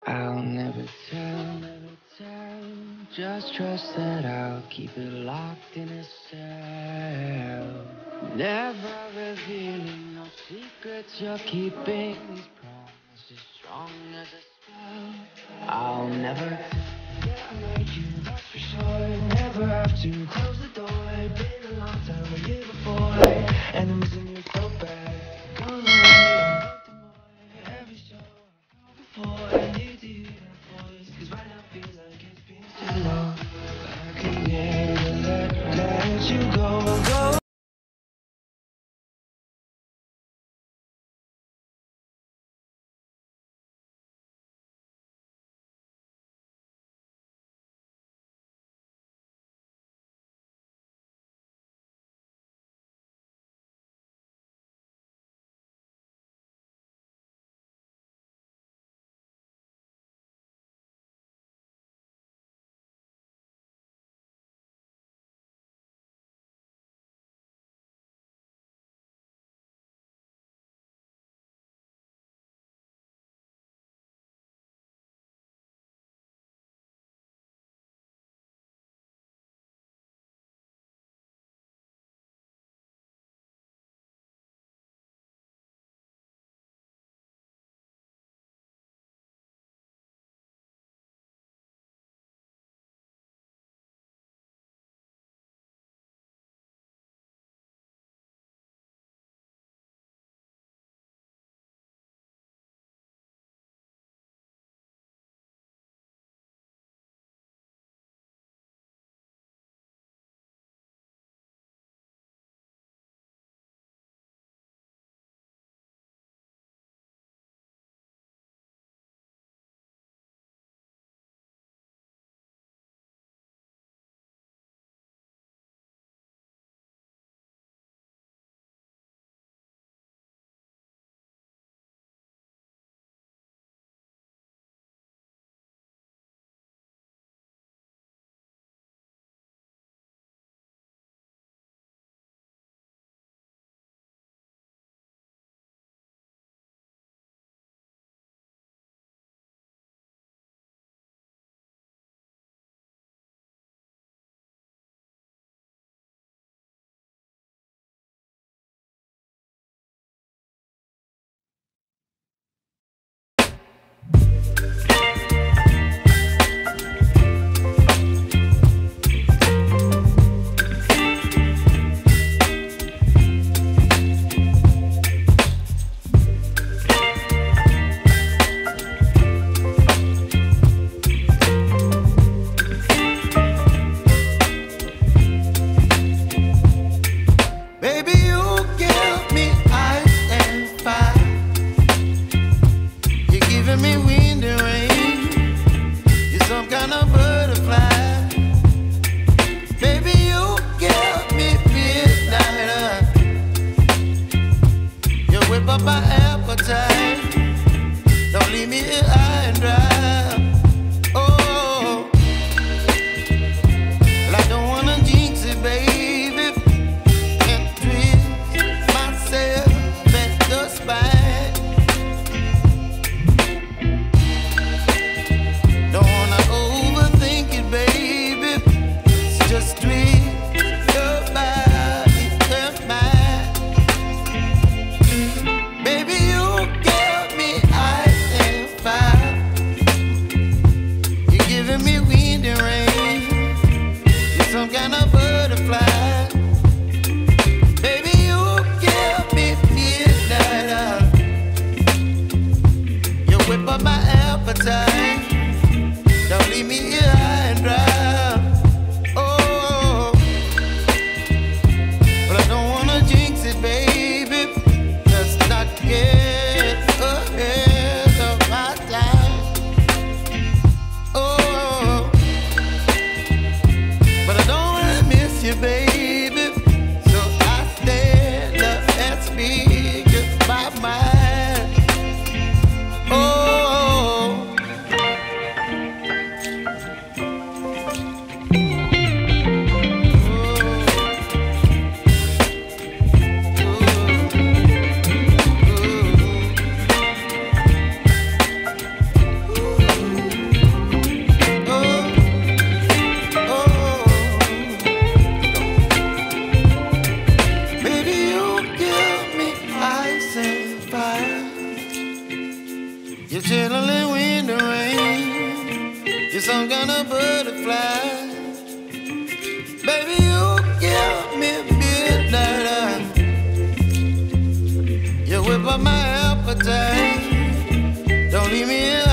I'll never tell. Just trust that I'll keep it locked in a cell. Never revealing no secrets you're keeping. These promises strong as a spell. I'll never get unlike you, that's for sure. Never have to close the door. Been a long time with you before, and I'm missing you so bad. Gonna hold you uncomfortable. Every show I've gone before, I need to hear that voice, 'cause right now feels like it's been too long. I can never let you go. You're some kind of butterfly. Baby, you give me midnight. You whip up my appetite. Don't leave me in